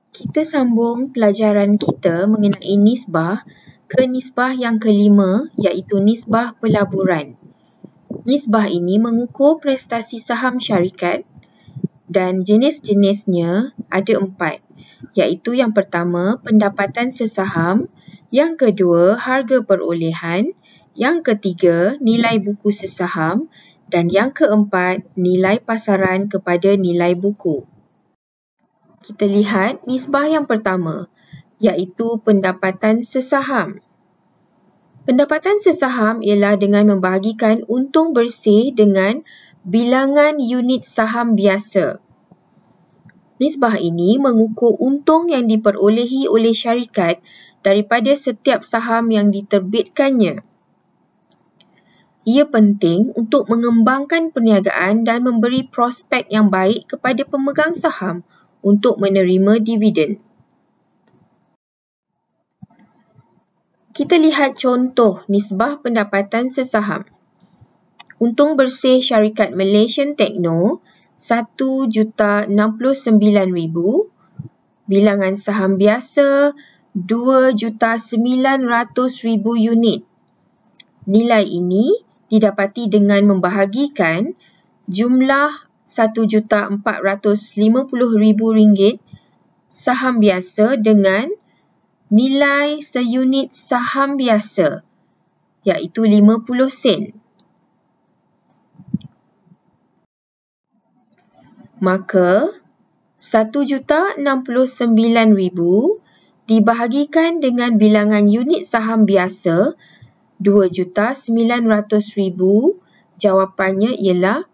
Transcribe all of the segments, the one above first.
Kita sambung pelajaran kita mengenai nisbah ke nisbah yang kelima, iaitu nisbah pelaburan. Nisbah ini mengukur prestasi saham syarikat dan jenis-jenisnya ada 4, iaitu yang pertama, pendapatan sesaham, yang kedua, harga perolehan, yang ketiga, nilai buku sesaham, dan yang keempat, nilai pasaran kepada nilai buku. Kita lihat nisbah yang pertama, iaitu pendapatan sesaham. Pendapatan sesaham ialah dengan membahagikan untung bersih dengan bilangan unit saham biasa. Nisbah ini mengukur untung yang diperolehi oleh syarikat daripada setiap saham yang diterbitkannya. Ia penting untuk mengembangkan perniagaan dan memberi prospek yang baik kepada pemegang saham untuk menerima dividen. Kita lihat contoh nisbah pendapatan sesaham. Untung bersih syarikat Malaysian Techno RM1,69,000, bilangan saham biasa RM2,900,000 unit. Nilai ini didapati dengan membahagikan jumlah RM1,450,000 saham biasa dengan nilai seunit saham biasa, iaitu 50 sen. Maka, RM1,69,000 dibahagikan dengan bilangan unit saham biasa RM2,900,000, jawapannya ialah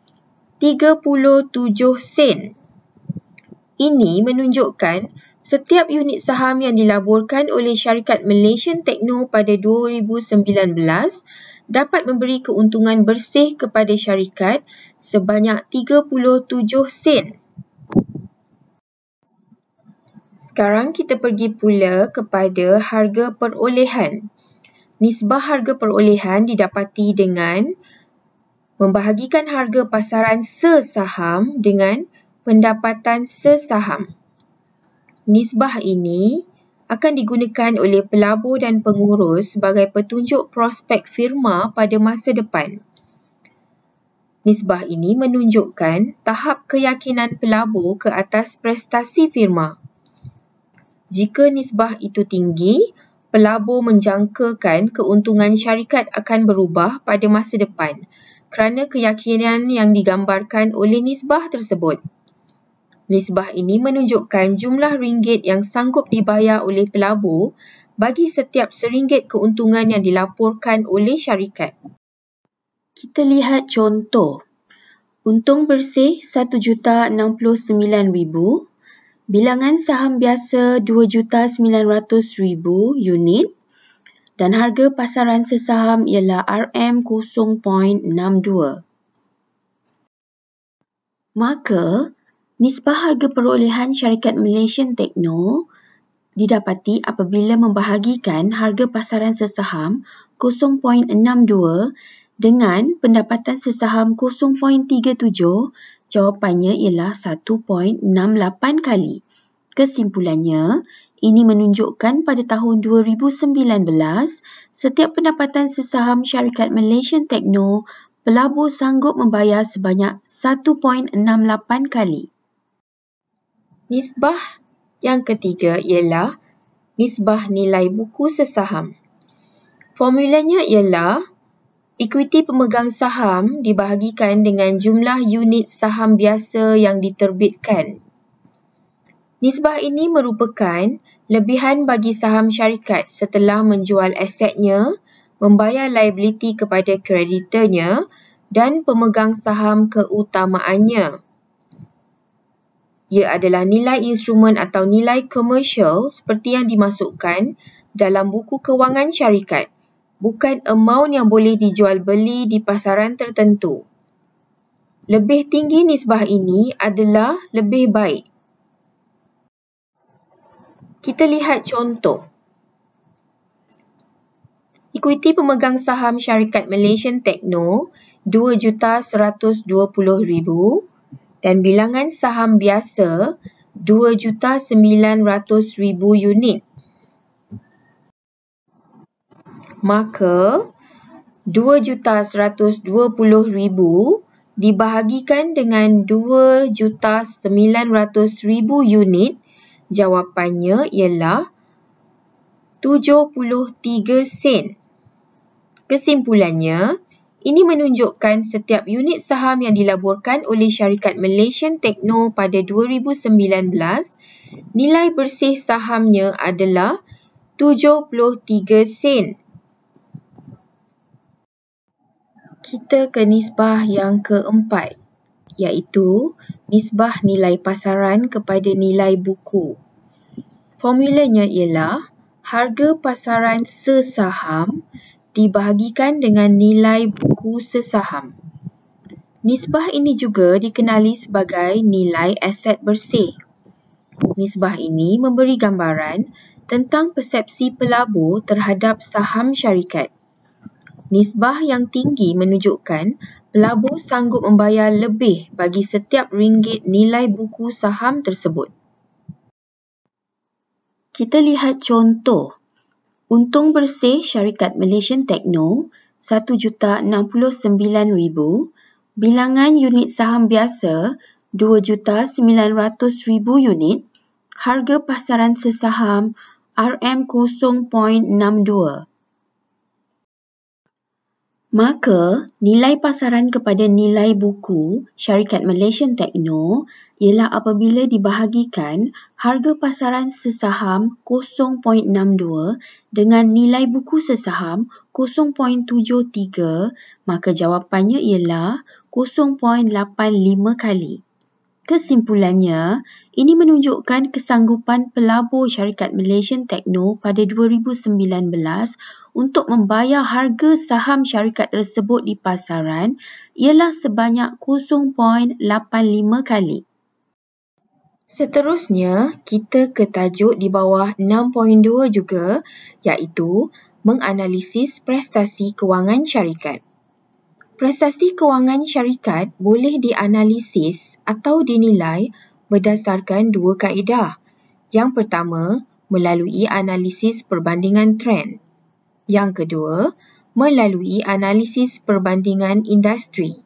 37 sen. Ini menunjukkan setiap unit saham yang dilaburkan oleh syarikat Malaysian Techno pada 2019 dapat memberi keuntungan bersih kepada syarikat sebanyak 37 sen. Sekarang kita pergi pula kepada harga perolehan. Nisbah harga perolehan didapati dengan membahagikan harga pasaran sesaham dengan pendapatan sesaham. Nisbah ini akan digunakan oleh pelabur dan pengurus sebagai petunjuk prospek firma pada masa depan. Nisbah ini menunjukkan tahap keyakinan pelabur ke atas prestasi firma. Jika nisbah itu tinggi, pelabur menjangkakan keuntungan syarikat akan berubah pada masa depan kerana keyakinan yang digambarkan oleh nisbah tersebut. Nisbah ini menunjukkan jumlah ringgit yang sanggup dibayar oleh pelabur bagi setiap RM1 keuntungan yang dilaporkan oleh syarikat. Kita lihat contoh. Untung bersih RM1,69,000, bilangan saham biasa RM2,900,000 unit dan harga pasaran sesaham ialah RM0.62. Maka, nisbah harga perolehan syarikat Malaysian Techno didapati apabila membahagikan harga pasaran sesaham 0.62 dengan pendapatan sesaham 0.37, jawapannya ialah 1.68 kali. Kesimpulannya, ini menunjukkan pada tahun 2019, setiap pendapatan sesaham syarikat Malaysian Techno, pelabur sanggup membayar sebanyak 1.68 kali. Nisbah yang ketiga ialah nisbah nilai buku sesaham. Formulanya ialah ekuiti pemegang saham dibahagikan dengan jumlah unit saham biasa yang diterbitkan. Nisbah ini merupakan lebihan bagi saham syarikat setelah menjual asetnya, membayar liability kepada kreditornya dan pemegang saham keutamaannya. Ia adalah nilai instrumen atau nilai komersial seperti yang dimasukkan dalam buku kewangan syarikat, bukan amount yang boleh dijual beli di pasaran tertentu. Lebih tinggi nisbah ini adalah lebih baik. Kita lihat contoh. Ekuiti pemegang saham syarikat Malaysian Techno RM2,120,000 dan bilangan saham biasa 2.900.000 unit. Maka 2.120.000 dibahagikan dengan 2.900.000 unit, jawapannya ialah 73 sen. Kesimpulannya, ini menunjukkan setiap unit saham yang dilaburkan oleh syarikat Malaysian Techno pada 2019, nilai bersih sahamnya adalah 73 sen. Kita ke nisbah yang keempat, iaitu nisbah nilai pasaran kepada nilai buku. Formulanya ialah harga pasaran sesaham dibahagikan dengan nilai buku sesaham. Nisbah ini juga dikenali sebagai nilai aset bersih. Nisbah ini memberi gambaran tentang persepsi pelabur terhadap saham syarikat. Nisbah yang tinggi menunjukkan pelabur sanggup membayar lebih bagi setiap ringgit nilai buku saham tersebut. Kita lihat contoh. Untung bersih syarikat Malaysian Techno 1,69,000, bilangan unit saham biasa 2,900,000 unit, harga pasaran sesaham RM0.62. Maka, nilai pasaran kepada nilai buku syarikat Malaysian Techno ialah apabila dibahagikan harga pasaran sesaham 0.62 dengan nilai buku sesaham 0.73, maka jawapannya ialah 0.85 kali. Kesimpulannya, ini menunjukkan kesanggupan pelabur syarikat Malaysian Techno pada 2019 untuk membayar harga saham syarikat tersebut di pasaran ialah sebanyak 0.85 kali. Seterusnya, kita ke tajuk di bawah 6.2 juga, iaitu menganalisis prestasi kewangan syarikat. Prestasi kewangan syarikat boleh dianalisis atau dinilai berdasarkan dua kaedah. Yang pertama, melalui analisis perbandingan trend. Yang kedua, melalui analisis perbandingan industri.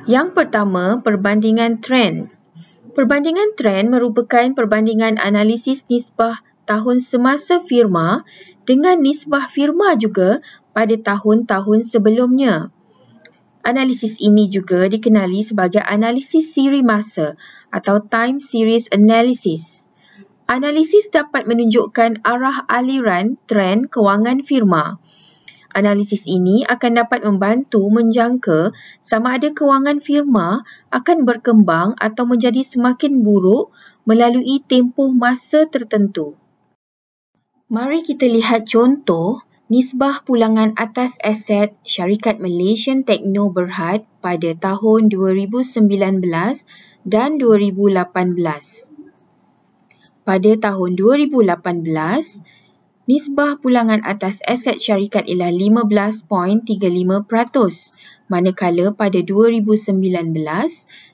Yang pertama, perbandingan trend. Perbandingan trend merupakan perbandingan analisis nisbah tahun semasa firma dengan nisbah firma juga pada tahun-tahun sebelumnya. Analisis ini juga dikenali sebagai analisis siri masa atau time series analysis. Analisis dapat menunjukkan arah aliran trend kewangan firma. Analisis ini akan dapat membantu menjangka sama ada kewangan firma akan berkembang atau menjadi semakin buruk melalui tempoh masa tertentu. Mari kita lihat contoh nisbah pulangan atas aset syarikat Malaysian Techno Berhad pada tahun 2019 dan 2018. Pada tahun 2018, nisbah pulangan atas aset syarikat ialah 15.35%, manakala pada 2019,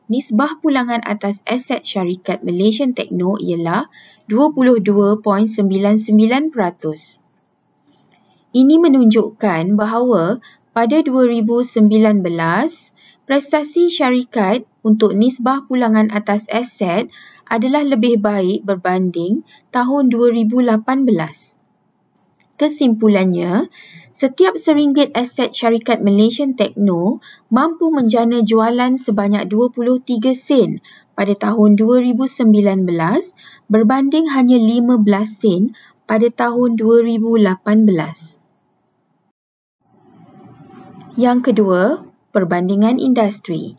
nisbah pulangan atas aset syarikat Malaysian Techno ialah 22.99%. Ini menunjukkan bahawa pada 2019, prestasi syarikat untuk nisbah pulangan atas aset adalah lebih baik berbanding tahun 2018. Kesimpulannya, setiap RM1 aset syarikat Malaysian Techno mampu menjana jualan sebanyak 23 sen pada tahun 2019 berbanding hanya 15 sen pada tahun 2018. Yang kedua, perbandingan industri.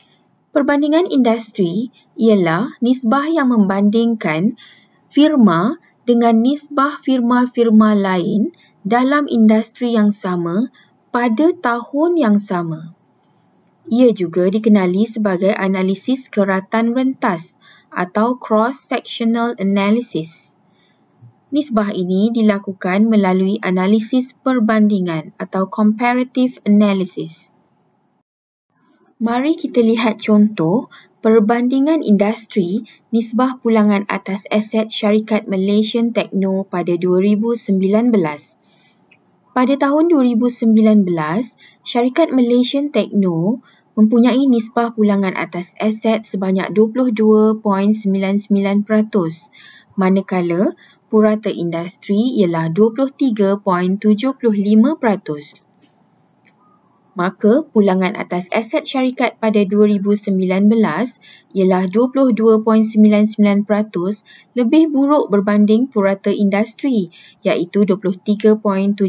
Perbandingan industri ialah nisbah yang membandingkan firma dengan nisbah firma-firma lain dalam industri yang sama pada tahun yang sama. Ia juga dikenali sebagai analisis keratan rentas atau cross-sectional analysis. Nisbah ini dilakukan melalui analisis perbandingan atau comparative analysis. Mari kita lihat contoh perbandingan industri nisbah pulangan atas aset syarikat Malaysian Techno pada 2019. Pada tahun 2019, syarikat Malaysian Techno mempunyai nisbah pulangan atas aset sebanyak 22.99%, manakala purata industri ialah 23.75%. Maka pulangan atas aset syarikat pada 2019 ialah 22.99% lebih buruk berbanding purata industri iaitu 23.75%.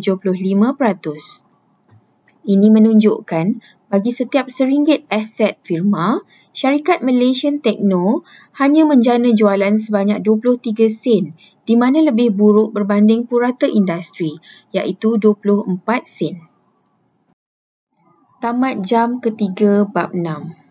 Ini menunjukkan bagi setiap RM1 aset firma, syarikat Malaysian Techno hanya menjana jualan sebanyak 23 sen di mana lebih buruk berbanding purata industri iaitu 24 sen. Tamat jam ketiga bab 6.